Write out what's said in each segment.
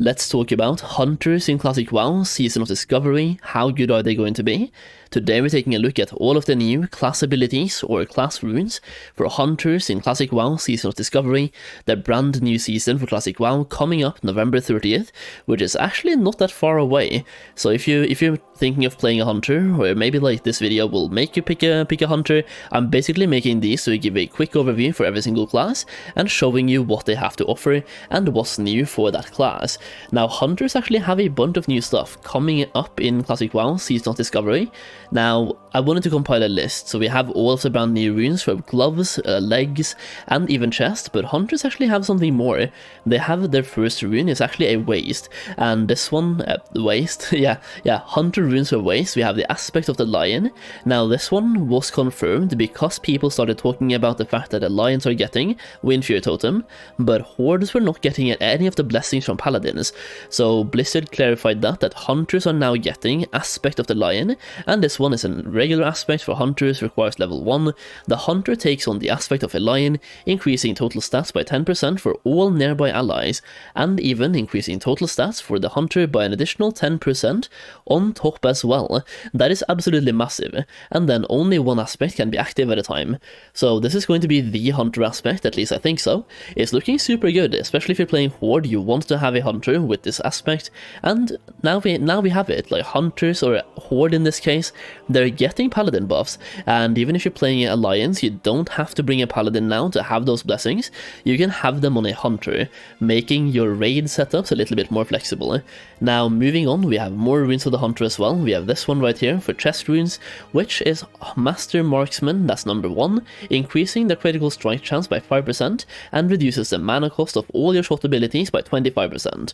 let's talk about Hunters in Classic WoW Season of Discovery. How good are they going to be? Today we're taking a look at all of the new class abilities or class runes for Hunters in Classic WoW Season of Discovery, the brand new season for Classic WoW coming up November 30th, which is actually not that far away. So if you're thinking of playing a Hunter, or maybe like this video will make you pick a Hunter, I'm basically making these to give a quick overview for every single class and showing you what they have to offer and what's new for that class. Now Hunters actually have a bunch of new stuff coming up in Classic WoW Season of Discovery. Now, I wanted to compile a list, so we have all of the brand new runes for gloves, legs, and even chest, but Hunters actually have something more. They have their first rune is actually a waist, and this one, waist, yeah, Hunter runes for waist. We have the aspect of the lion. Now, this one was confirmed because people started talking about the fact that the lions are getting Windfear Totem, but Hordes were not getting any of the blessings from paladins, so Blizzard clarified that Hunters are now getting aspect of the lion, and this one is a regular aspect for Hunters, requires level 1. The Hunter takes on the aspect of a lion, increasing total stats by 10% for all nearby allies, and even increasing total stats for the Hunter by an additional 10% on top as well. That is absolutely massive, and then only one aspect can be active at a time. So this is going to be the Hunter aspect, at least I think so. It's looking super good, especially if you're playing Horde, you want to have a Hunter with this aspect, and now we have it, like Hunters, or Horde in this case, they're getting paladin buffs, and even if you're playing Alliance, you don't have to bring a paladin now to have those blessings. You can have them on a Hunter, making your raid setups a little bit more flexible. Now moving on, we have more runes for the Hunter as well. We have this one right here for chest runes, which is Master Marksman, that's number 1, increasing the critical strike chance by 5% and reduces the mana cost of all your shot abilities by 25%.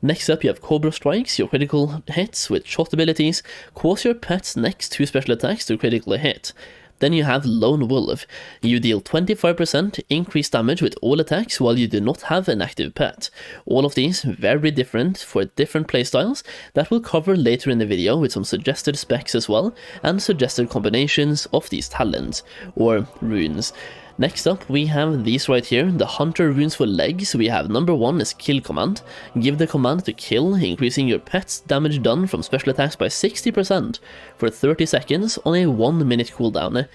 Next up, you have Cobra Strikes. Your critical hits with shot abilities cause your pet's next 2 special attacks to critically hit. Then you have Lone Wolf. You deal 25% increased damage with all attacks while you do not have an active pet. All of these very different for different playstyles that we'll cover later in the video with some suggested specs as well, and suggested combinations of these talents, or runes. Next up, we have these right here, the Hunter runes for legs. We have number 1 is Kill Command. Give the command to kill, increasing your pet's damage done from special attacks by 60% for 30 seconds on a 1-minute cooldown.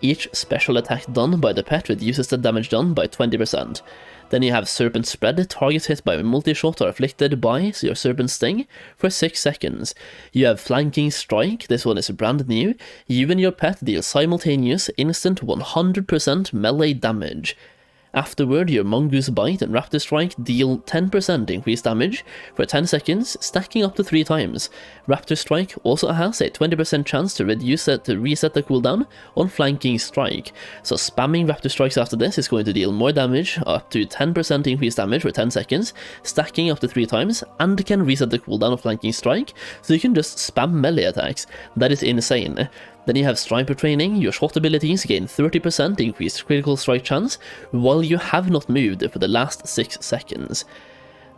Each special attack done by the pet reduces the damage done by 20%. Then you have Serpent Spread, targets hit by multi-shot are afflicted by your Serpent Sting for 6 seconds. You have Flanking Strike, this one is brand new. You and your pet deal simultaneous instant 100% melee damage. Afterward, your Mongoose Bite and Raptor Strike deal 10% increased damage for 10 seconds, stacking up to 3 times. Raptor Strike also has a 20% chance to reset the cooldown on Flanking Strike, so spamming Raptor Strikes after this is going to deal more damage, up to 10% increased damage for 10 seconds, stacking up to 3 times, and can reset the cooldown of Flanking Strike, so you can just spam melee attacks. That is insane. Then you have Striper Training. Your shot abilities gain 30% increased critical strike chance while you have not moved for the last 6 seconds.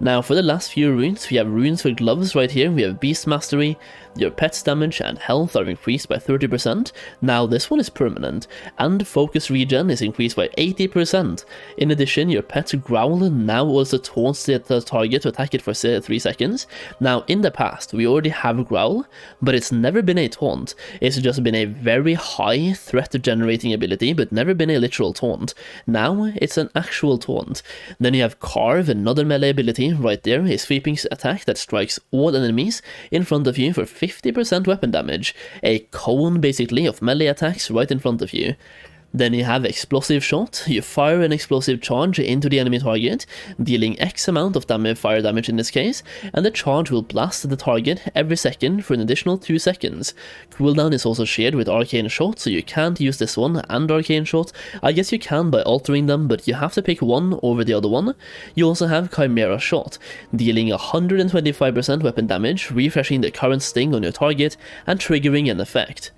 Now for the last few runes, we have runes for gloves right here. We have Beast Mastery. Your pet's damage and health are increased by 30%. Now this one is permanent, and focus regen is increased by 80%. In addition, your pet's growl now also taunts the target to attack it for 3 seconds. Now in the past, we already have growl, but it's never been a taunt. It's just been a very high threat generating ability, but never been a literal taunt. Now it's an actual taunt. Then you have Carve, another melee ability right there, a sweeping attack that strikes all enemies in front of you for 50% weapon damage, a cone basically of melee attacks right in front of you. Then you have Explosive Shot. You fire an explosive charge into the enemy target, dealing X amount of fire damage in this case, and the charge will blast the target every second for an additional 2 seconds. Cooldown is also shared with Arcane Shot, so you can't use this one and Arcane Shot. I guess you can by altering them, but you have to pick one over the other one. You also have Chimera Shot, dealing 125% weapon damage, refreshing the current sting on your target, and triggering an effect.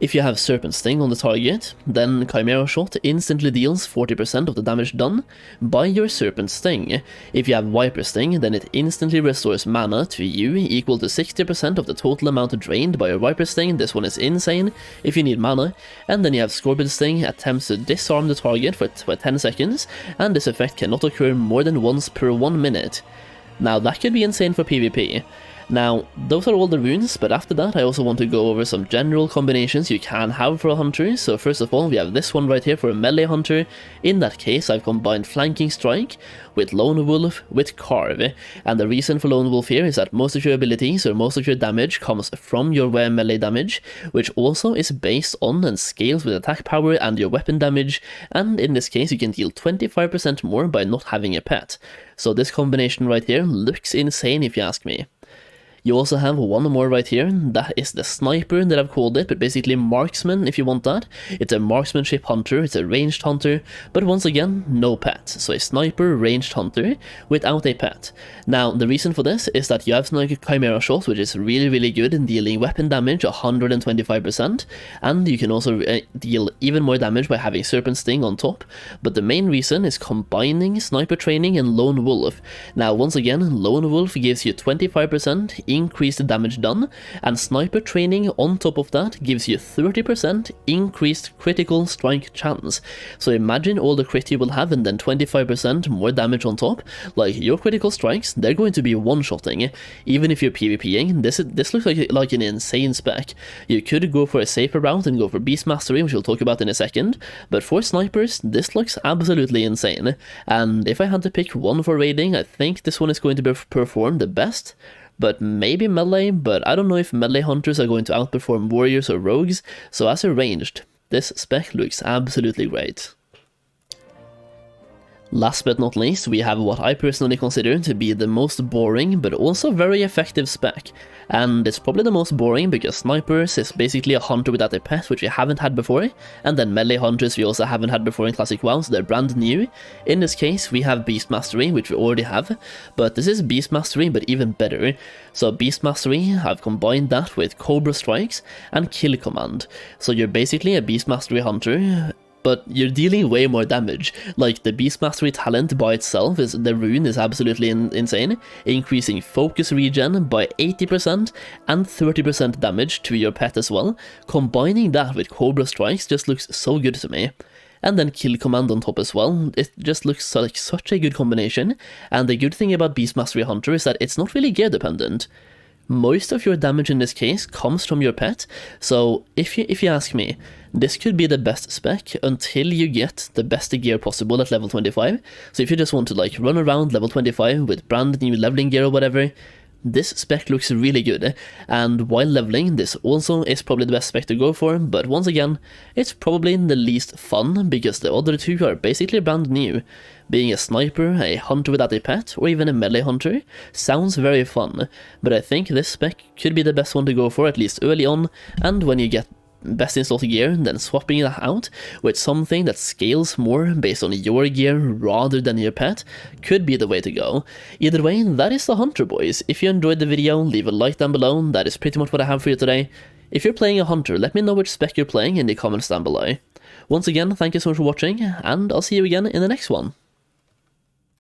If you have Serpent Sting on the target, then Chimera Shot instantly deals 40% of the damage done by your Serpent Sting. If you have Viper Sting, then it instantly restores mana to you equal to 60% of the total amount drained by your Viper Sting. This one is insane if you need mana. And then you have Scorpion Sting, attempts to disarm the target for 10 seconds, and this effect cannot occur more than once per 1 minute. Now that could be insane for PvP. Now, those are all the runes, but after that I also want to go over some general combinations you can have for a hunter. So first of all, we have this one right here for a melee hunter. In that case, I've combined Flanking Strike with Lone Wolf with Carve, and the reason for Lone Wolf here is that most of your abilities or most of your damage comes from your melee damage, which also is based on and scales with attack power and your weapon damage, and in this case you can deal 25% more by not having a pet. So this combination right here looks insane if you ask me. You also have one more right here, that is the Sniper that I've called it, but basically Marksman if you want that. It's a marksmanship hunter, it's a ranged hunter, but once again, no pet. So a Sniper ranged hunter without a pet. Now, the reason for this is that you have like Chimera Shot, which is really good in dealing weapon damage, 125%, and you can also deal even more damage by having Serpent Sting on top, but the main reason is combining Sniper Training and Lone Wolf. Now, once again, Lone Wolf gives you 25% increased damage done, and Sniper Training on top of that gives you 30% increased critical strike chance. So imagine all the crit you will have and then 25% more damage on top. Like, your critical strikes, they're going to be one-shotting. Even if you're PvPing, this looks like an insane spec. You could go for a safer route and go for Beast Mastery, which we'll talk about in a second, but for snipers, this looks absolutely insane. And if I had to pick one for raiding, I think this one is going to perform the best. But maybe melee, but I don't know if melee hunters are going to outperform warriors or rogues, so as a ranged, this spec looks absolutely great. Last but not least, we have what I personally consider to be the most boring but also very effective spec. And it's probably the most boring because snipers is basically a hunter without a pet, which we haven't had before, and then melee hunters we also haven't had before in Classic WoW, so they're brand new. In this case, we have Beast Mastery, which we already have, but this is Beast Mastery but even better. So Beast Mastery, I've combined that with Cobra Strikes and Kill Command. So you're basically a Beast Mastery hunter, but you're dealing way more damage. Like, the Beast Mastery talent by itself, the rune is absolutely insane, increasing focus regen by 80% and 30% damage to your pet as well. Combining that with Cobra Strikes just looks so good to me. And then Kill Command on top as well. It just looks like such a good combination, and the good thing about Beast Mastery Hunter is that it's not really gear dependent. Most of your damage in this case comes from your pet, so if you ask me, this could be the best spec until you get the best gear possible at level 25. So if you just want to like run around level 25 with brand new leveling gear or whatever, this spec looks really good, and while leveling, this also is probably the best spec to go for, but once again, it's probably the least fun, because the other two are basically brand new. Being a sniper, a hunter without a pet, or even a melee hunter sounds very fun, but I think this spec could be the best one to go for, at least early on, and when you get best in slot gear, then swapping that out with something that scales more based on your gear rather than your pet could be the way to go. Either way, that is the hunter, boys. If you enjoyed the video, leave a like down below. That is pretty much what I have for you today. If you're playing a hunter, let me know which spec you're playing in the comments down below. Once again, thank you so much for watching, and I'll see you again in the next one.